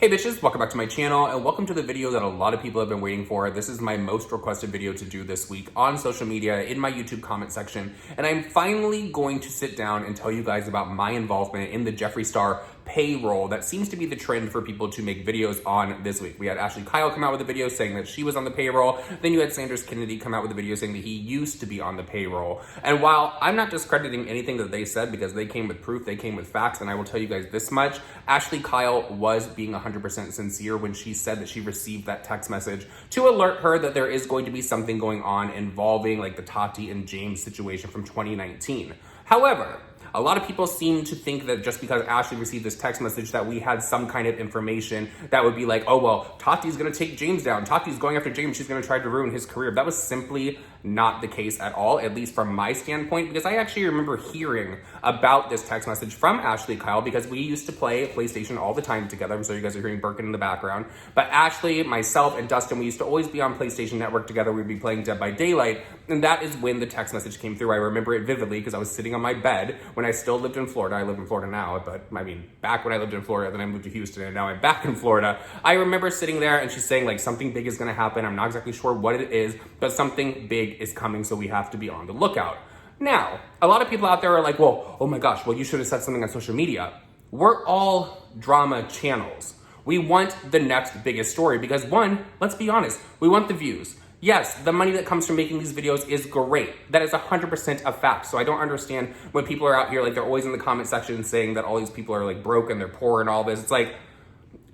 Hey bitches, welcome back to my channel and welcome to the video that a lot of people have been waiting for. This is my most requested video to do this week on social media in my YouTube comment section. And I'm finally going to sit down and tell you guys about my involvement in the Jeffree Star payroll. That seems to be the trend for people to make videos on this week. We had Ashley Kyle come out with a video saying that she was on the payroll. Then you had Sanders Kennedy come out with a video saying that he used to be on the payroll. And while I'm not discrediting anything that they said because they came with proof, they came with facts, and I will tell you guys this much, Ashley Kyle was being 100% sincere when she said that she received that text message to alert her that there is going to be something going on involving like the Tati and James situation from 2019. However, a lot of people seem to think that just because Ashley received this text message that we had some kind of information that would be like, oh, well, Tati's gonna take James down. Tati's going after James. She's gonna try to ruin his career. That was simply not the case at all, at least from my standpoint, because I actually remember hearing about this text message from Ashley Kyle because we used to play PlayStation all the time together. I'm sorry you guys are hearing Birkin in the background. But Ashley, myself, and Dustin, we used to always be on PlayStation Network together. We'd be playing Dead by Daylight. And that is when the text message came through. I remember it vividly because I was sitting on my bed when I still lived in Florida. I live in Florida now, but I mean, back when I lived in Florida, then I moved to Houston, and now I'm back in Florida. I remember sitting there and she's saying like something big is gonna happen. I'm not exactly sure what it is, but something big is coming, so we have to be on the lookout. Now, a lot of people out there are like, well, oh my gosh, well, you should have said something on social media. We're all drama channels. We want the next biggest story because one, let's be honest, we want the views. Yes, the money that comes from making these videos is great. That is 100% a fact. So I don't understand when people are out here, like they're always in the comment section saying that all these people are like broke and they're poor and all this. It's like,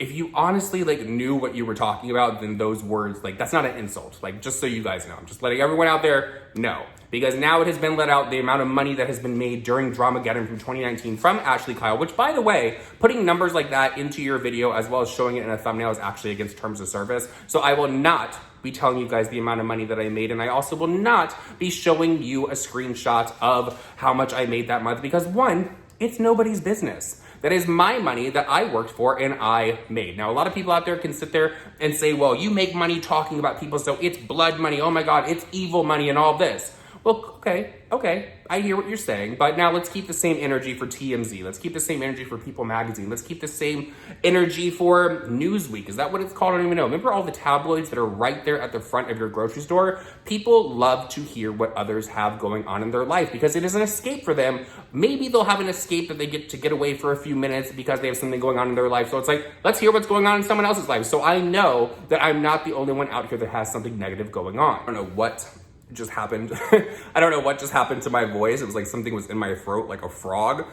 if you honestly like knew what you were talking about, then those words, like that's not an insult. Like, just so you guys know, I'm just letting everyone out there know. Because now it has been let out the amount of money that has been made during Dramageddon from 2019 from Ashley Kyle, which by the way, putting numbers like that into your video as well as showing it in a thumbnail is actually against terms of service. So I will not be telling you guys the amount of money that I made, and I also will not be showing you a screenshot of how much I made that month because one, it's nobody's business. That is my money that I worked for and I made. Now, a lot of people out there can sit there and say, well, you make money talking about people, so it's blood money. Oh my God, it's evil money and all this. Well, okay, I hear what you're saying, but now let's keep the same energy for TMZ. Let's keep the same energy for People Magazine. Let's keep the same energy for Newsweek. Is that what it's called? I don't even know. Remember all the tabloids that are right there at the front of your grocery store? People love to hear what others have going on in their life because it is an escape for them. Maybe they'll have an escape that they get to get away for a few minutes because they have something going on in their life. So it's like, let's hear what's going on in someone else's life. So I know that I'm not the only one out here that has something negative going on. I don't know what just happened. I don't know what just happened to my voice. It was like something was in my throat like a frog.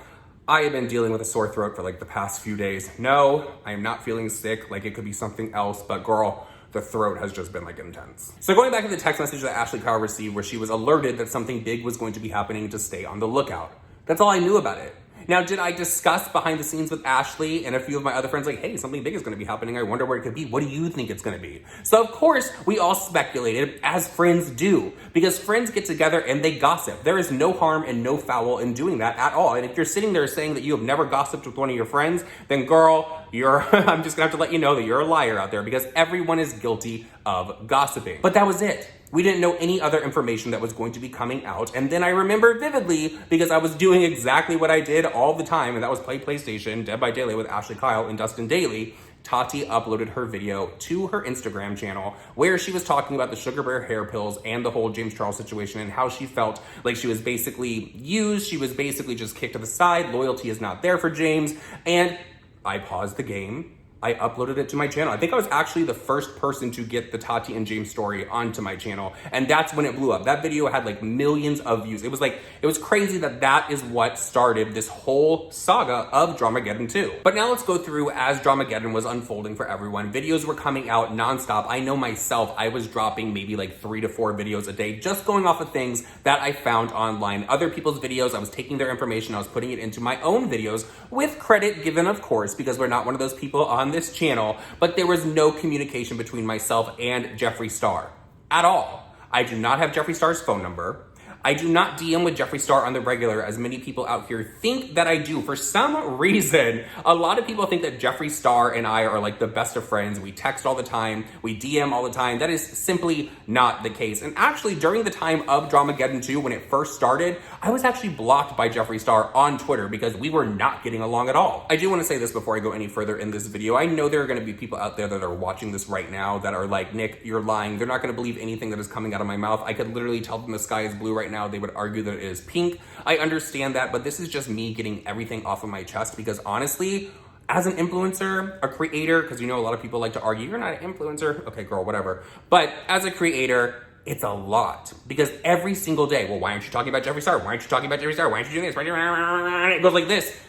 I have been dealing with a sore throat for like the past few days. No, I am not feeling sick. Like it could be something else, but girl, the throat has just been like intense. So going back to the text message that Ashley Kyle received where she was alerted that something big was going to be happening to stay on the lookout. That's all I knew about it. Now, did I discuss behind the scenes with Ashley and a few of my other friends like, hey, something big is gonna be happening. I wonder where it could be. What do you think it's gonna be? So of course, we all speculated as friends do because friends get together and they gossip. There is no harm and no foul in doing that at all. And if you're sitting there saying that you have never gossiped with one of your friends, then girl, I'm just gonna have to let you know that you're a liar out there because everyone is guilty of gossiping. But that was it. We didn't know any other information that was going to be coming out. And then I remember vividly because I was doing exactly what I did all the time, and that was play PlayStation, Dead by Daylight with Ashley Kyle and Dustin Daily. Tati uploaded her video to her Instagram channel where she was talking about the Sugar Bear hair pills and the whole James Charles situation and how she felt like she was basically used. She was basically just kicked to the side. Loyalty is not there for James. And I paused the game. I uploaded it to my channel. I think I was actually the first person to get the Tati and James story onto my channel. And that's when it blew up. That video had like millions of views. It was crazy that that is what started this whole saga of Dramageddon 2. But now let's go through as Dramageddon was unfolding for everyone. Videos were coming out nonstop. I know myself, I was dropping maybe like 3 to 4 videos a day, just going off of things that I found online. Other people's videos, I was taking their information, I was putting it into my own videos with credit given, of course, because we're not one of those people on this channel, but there was no communication between myself and Jeffree Star at all. I do not have Jeffree Star's phone number. I do not DM with Jeffree Star on the regular, as many people out here think that I do. For some reason, a lot of people think that Jeffree Star and I are like the best of friends. We text all the time, we DM all the time. That is simply not the case. And actually, during the time of Dramageddon 2, when it first started, I was actually blocked by Jeffree Star on Twitter because we were not getting along at all. I do want to say this before I go any further in this video. I know there are going to be people out there that are watching this right now that are like, Nick, you're lying. They're not going to believe anything that is coming out of my mouth. I could literally tell them the sky is blue right now. They would argue that it is pink. I understand that, but this is just me getting everything off of my chest because honestly, as an influencer, a creator, because you know a lot of people like to argue, you're not an influencer. Okay, girl, whatever. But as a creator, it's a lot because every single day, well, why aren't you talking about Jeffree Star? Why aren't you talking about Jeffree Star? Why aren't you doing this? It goes like this.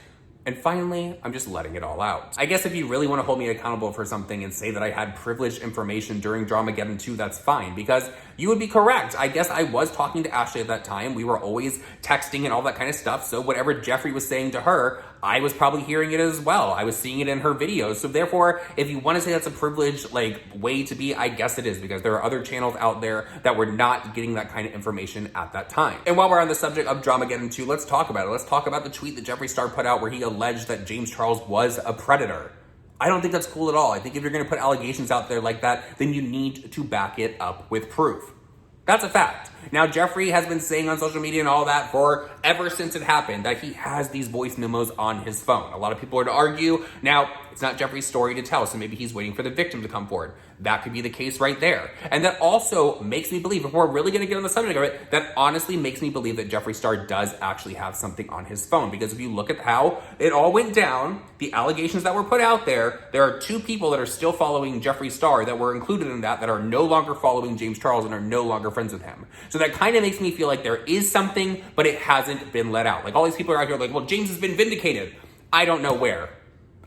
And finally, I'm just letting it all out. I guess if you really want to hold me accountable for something and say that I had privileged information during Dramageddon 2, that's fine, because you would be correct. I guess I was talking to Ashley at that time. We were always texting and all that kind of stuff. So whatever Jeffree was saying to her, I was probably hearing it as well. I was seeing it in her videos. So therefore, if you want to say that's a privileged way to be, I guess it is, because there are other channels out there that were not getting that kind of information at that time. And while we're on the subject of Dramageddon 2, let's talk about it. Let's talk about the tweet that Jeffree Star put out where he alleged that James Charles was a predator. I don't think that's cool at all. I think if you're going to put allegations out there like that, then you need to back it up with proof. That's a fact. Now, Jeffree has been saying on social media and all that for ever since it happened that he has these voice memos on his phone. A lot of people are to argue, now, it's not Jeffree's story to tell, so maybe he's waiting for the victim to come forward. That could be the case right there. And that also makes me believe, if we're really going to get on the subject of it, that honestly makes me believe that Jeffree Star does actually have something on his phone. Because if you look at how it all went down, the allegations that were put out there are 2 people that are still following Jeffree Star that were included in that are no longer following James Charles and are no longer friends with him. So that kind of makes me feel like there is something, but it hasn't been let out. Like all these people are out here like, well, James has been vindicated. I don't know where.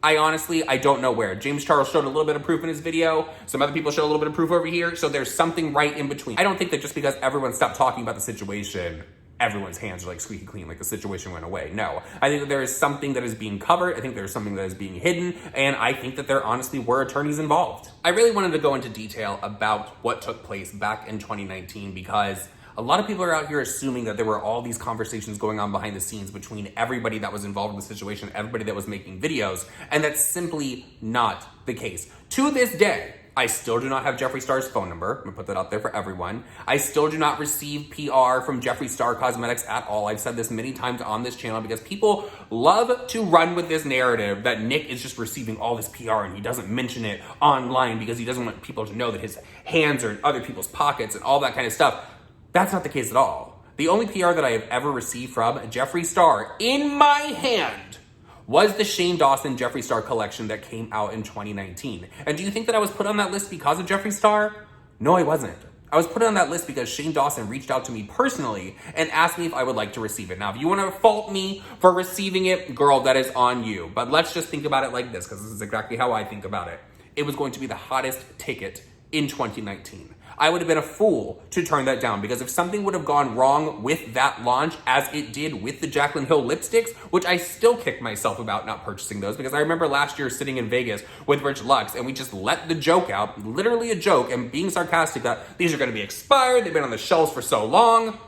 I don't know where. James Charles showed a little bit of proof in his video. Some other people showed a little bit of proof over here. So there's something right in between. I don't think that just because everyone stopped talking about the situation, everyone's hands are like squeaky clean, like the situation went away. No, I think that there is something that is being covered. I think there's something that is being hidden. And I think that there honestly were attorneys involved. I really wanted to go into detail about what took place back in 2019 because a lot of people are out here assuming that there were all these conversations going on behind the scenes between everybody that was involved in the situation, everybody that was making videos, and that's simply not the case. To this day, I still do not have Jeffree Star's phone number. I'm gonna put that out there for everyone. I still do not receive PR from Jeffree Star Cosmetics at all. I've said this many times on this channel because people love to run with this narrative that Nick is just receiving all this PR and he doesn't mention it online because he doesn't want people to know that his hands are in other people's pockets and all that kind of stuff. That's not the case at all. The only PR that I have ever received from Jeffree Star in my hand was the Shane Dawson Jeffree Star collection that came out in 2019. And do you think that I was put on that list because of Jeffree Star? No, I wasn't. I was put on that list because Shane Dawson reached out to me personally and asked me if I would like to receive it. Now, if you want to fault me for receiving it, girl, that is on you. But let's just think about it like this, because this is exactly how I think about it. It was going to be the hottest ticket in 2019. I would have been a fool to turn that down because if something would have gone wrong with that launch as it did with the Jaclyn Hill lipsticks, which I still kick myself about not purchasing those because I remember last year sitting in Vegas with Rich Lux and we just let the joke out, literally a joke, and being sarcastic that these are going to be expired, they've been on the shelves for so long.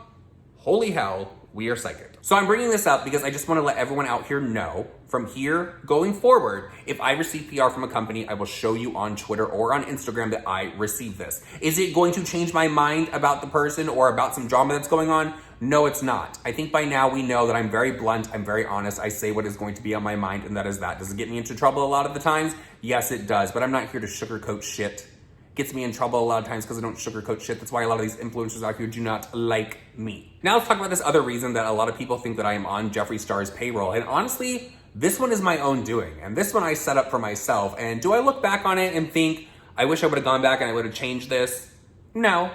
Holy hell, we are psychic. So I'm bringing this up because I just want to let everyone out here know from here going forward, if I receive PR from a company, I will show you on Twitter or on Instagram that I received this. Is it going to change my mind about the person or about some drama that's going on? No, it's not. I think by now we know that I'm very blunt, I'm very honest, I say what is going to be on my mind, and that is that. Does it get me into trouble a lot of the times? Yes, it does, but I'm not here to sugarcoat shit. Gets me in trouble a lot of times because I don't sugarcoat shit. That's why a lot of these influencers out here do not like me. Now let's talk about this other reason that a lot of people think that I am on Jeffree Star's payroll. And honestly, this one is my own doing. And this one I set up for myself. And do I look back on it and think, I wish I would have gone back and I would have changed this? No,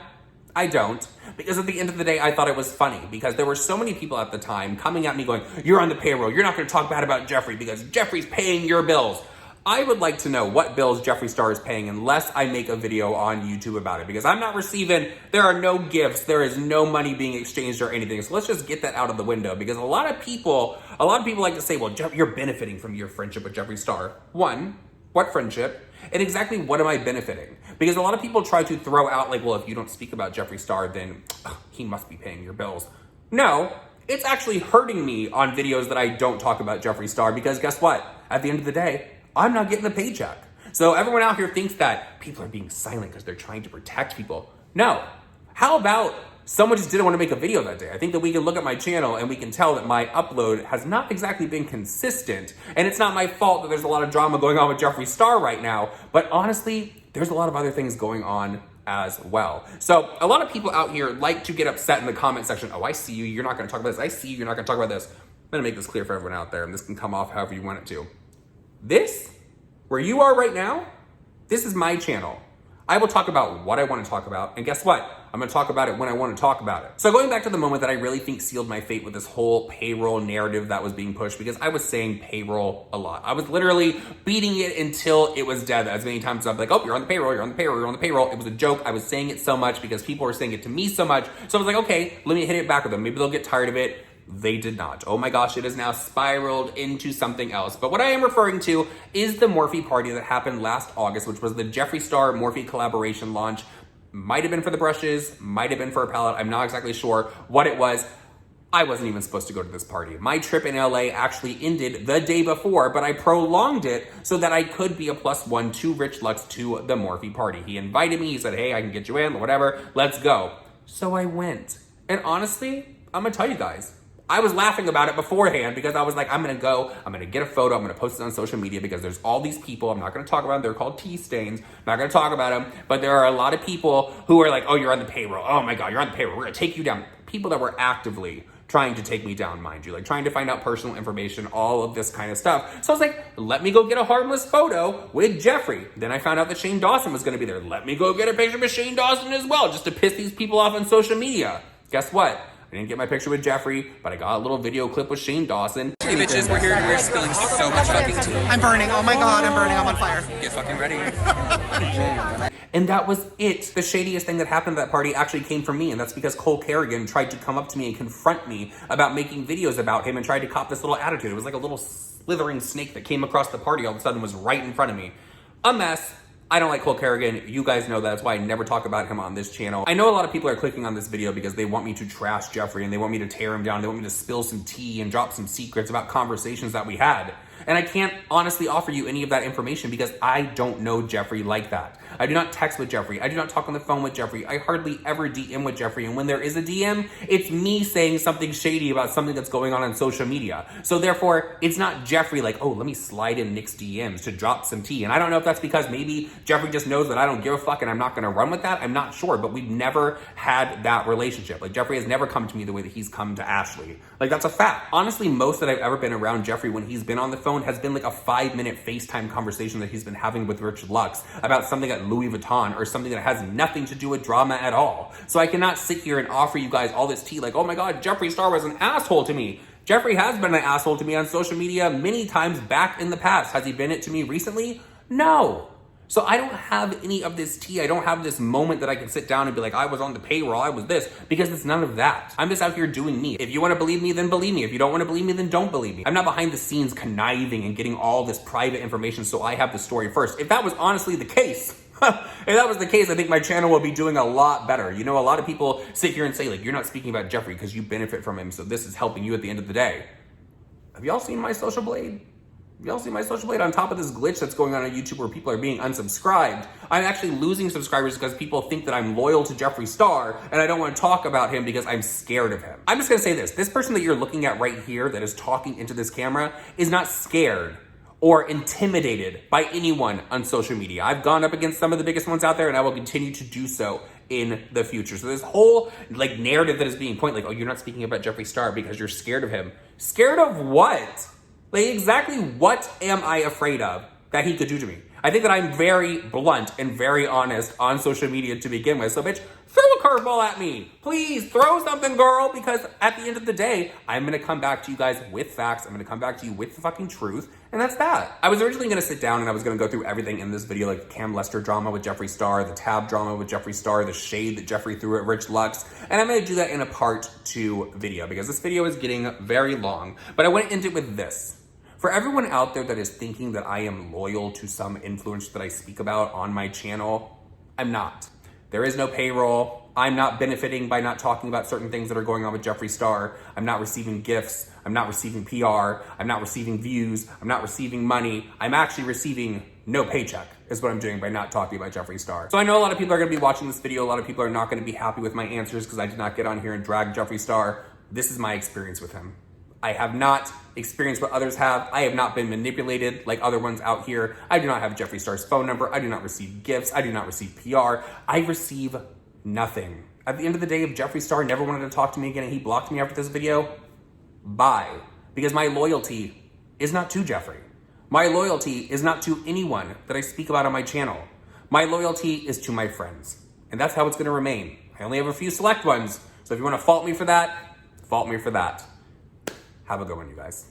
I don't. Because at the end of the day, I thought it was funny because there were so many people at the time coming at me going, you're on the payroll. You're not going to talk bad about Jeffree because Jeffree's paying your bills. I would like to know what bills Jeffree Star is paying unless I make a video on YouTube about it because I'm not receiving, there are no gifts, there is no money being exchanged or anything. So let's just get that out of the window because a lot of people like to say, well, you're benefiting from your friendship with Jeffree Star. One, what friendship? And exactly what am I benefiting? Because a lot of people try to throw out like, well, if you don't speak about Jeffree Star, then he must be paying your bills. No, it's actually hurting me on videos that I don't talk about Jeffree Star because guess what? At the end of the day, I'm not getting a paycheck. So everyone out here thinks that people are being silent because they're trying to protect people. No. How about someone just didn't want to make a video that day? I think that we can look at my channel and we can tell that my upload has not exactly been consistent. And it's not my fault that there's a lot of drama going on with Jeffree Star right now. But honestly, there's a lot of other things going on as well. So a lot of people out here like to get upset in the comment section. Oh, I see you. You're not going to talk about this. I see you. You're not going to talk about this. I'm going to make this clear for everyone out there, and this can come off however you want it to. This, where you are right now, this is my channel. I will talk about what I want to talk about, and guess what? I'm going to talk about it when I want to talk about it. So going back to the moment that I really think sealed my fate with this whole payroll narrative that was being pushed, because I was saying payroll a lot. I was literally beating it until it was dead. As many times as I'm like, oh, you're on the payroll, you're on the payroll, you're on the payroll. It was a joke. I was saying it so much because people were saying it to me so much. So I was like, okay, let me hit it back with them. Maybe they'll get tired of it. They did not. Oh my gosh, it has now spiraled into something else. But what I am referring to is the Morphe party that happened last August, which was the Jeffree Star Morphe collaboration launch. Might have been for the brushes, might have been for a palette. I'm not exactly sure what it was. I wasn't even supposed to go to this party. My trip in LA actually ended the day before, but I prolonged it so that I could be a +1 to Rich Lux to the Morphe party. He invited me, he said, hey, I can get you in, whatever, let's go. So I went. And honestly, I'm gonna tell you guys, I was laughing about it beforehand because I was like, I'm gonna go, I'm gonna get a photo, I'm gonna post it on social media because there's all these people, I'm not gonna talk about them, they're called tea stains, I'm not gonna talk about them, but there are a lot of people who are like, oh, you're on the payroll, oh my God, you're on the payroll, we're gonna take you down. People that were actively trying to take me down, mind you, like trying to find out personal information, all of this kind of stuff. So I was like, let me go get a harmless photo with Jeffree. Then I found out that Shane Dawson was gonna be there. Let me go get a picture with Shane Dawson as well, just to piss these people off on social media. Guess what? I didn't get my picture with Jeffree, but I got a little video clip with Shane Dawson. Hey bitches, we're here and we're spilling so much fucking tea. I'm burning, oh my God, I'm burning, I'm on fire. Get fucking ready. And that was it. The shadiest thing that happened at that party actually came from me, and that's because Cole Kerrigan tried to come up to me and confront me about making videos about him and tried to cop this little attitude. It was like a little slithering snake that came across the party all of a sudden was right in front of me. A mess. I don't like Cole Kerrigan. You guys know that. That's why I never talk about him on this channel. I know a lot of people are clicking on this video because they want me to trash Jeffree and they want me to tear him down. They want me to spill some tea and drop some secrets about conversations that we had. And I can't honestly offer you any of that information because I don't know Jeffree like that. I do not text with Jeffree. I do not talk on the phone with Jeffree. I hardly ever DM with Jeffree. And when there is a DM, it's me saying something shady about something that's going on social media. So therefore, it's not Jeffree like, oh, let me slide in Nick's DMs to drop some tea. And I don't know if that's because maybe Jeffree just knows that I don't give a fuck and I'm not going to run with that. I'm not sure, but we've never had that relationship. Like Jeffree has never come to me the way that he's come to Ashley. Like that's a fact. Honestly, most that I've ever been around Jeffree when he's been on the phone has been like a 5-minute FaceTime conversation that he's been having with Rich Lux about something at Louis Vuitton or something that has nothing to do with drama at all. So I cannot sit here and offer you guys all this tea like, oh my God, Jeffree Star was an asshole to me. Jeffree has been an asshole to me on social media many times back in the past. Has he been it to me recently? No. So I don't have any of this tea. I don't have this moment that I can sit down and be like, I was on the payroll, I was this, because it's none of that. I'm just out here doing me. If you want to believe me, then believe me. If you don't want to believe me, then don't believe me. I'm not behind the scenes conniving and getting all this private information so I have the story first. If that was honestly the case, if that was the case, I think my channel would be doing a lot better. You know, a lot of people sit here and say, like, you're not speaking about Jeffree because you benefit from him, so this is helping you at the end of the day. Have y'all seen my social blade? Y'all see my social blade on top of this glitch that's going on YouTube where people are being unsubscribed? I'm actually losing subscribers because people think that I'm loyal to Jeffree Star and I don't want to talk about him because I'm scared of him. I'm just going to say this. This person that you're looking at right here that is talking into this camera is not scared or intimidated by anyone on social media. I've gone up against some of the biggest ones out there and I will continue to do so in the future. So this whole like narrative that is being pointed like, oh, you're not speaking about Jeffree Star because you're scared of him. Scared of what? Like, exactly what am I afraid of that he could do to me? I think that I'm very blunt and very honest on social media to begin with. So, bitch, throw a curveball at me. Please, throw something, girl, because at the end of the day, I'm going to come back to you guys with facts. I'm going to come back to you with the fucking truth, and that's that. I was originally going to sit down and I was going to go through everything in this video, like the Cam Lester drama with Jeffree Star, the Tab drama with Jeffree Star, the shade that Jeffree threw at Rich Lux, and I'm going to do that in a part 2 video because this video is getting very long. But I went into it with this. For everyone out there that is thinking that I am loyal to some influencer that I speak about on my channel, I'm not. There is no payroll. I'm not benefiting by not talking about certain things that are going on with Jeffree Star. I'm not receiving gifts. I'm not receiving PR. I'm not receiving views. I'm not receiving money. I'm actually receiving no paycheck is what I'm doing by not talking about Jeffree Star. So I know a lot of people are gonna be watching this video. A lot of people are not gonna be happy with my answers because I did not get on here and drag Jeffree Star. This is my experience with him. I have not experienced what others have. I have not been manipulated like other ones out here. I do not have Jeffree Star's phone number. I do not receive gifts. I do not receive PR. I receive nothing. At the end of the day, if Jeffree Star never wanted to talk to me again and he blocked me after this video, bye. Because my loyalty is not to Jeffree. My loyalty is not to anyone that I speak about on my channel. My loyalty is to my friends. And that's how it's gonna remain. I only have a few select ones. So if you wanna fault me for that, fault me for that. Have a good one, you guys.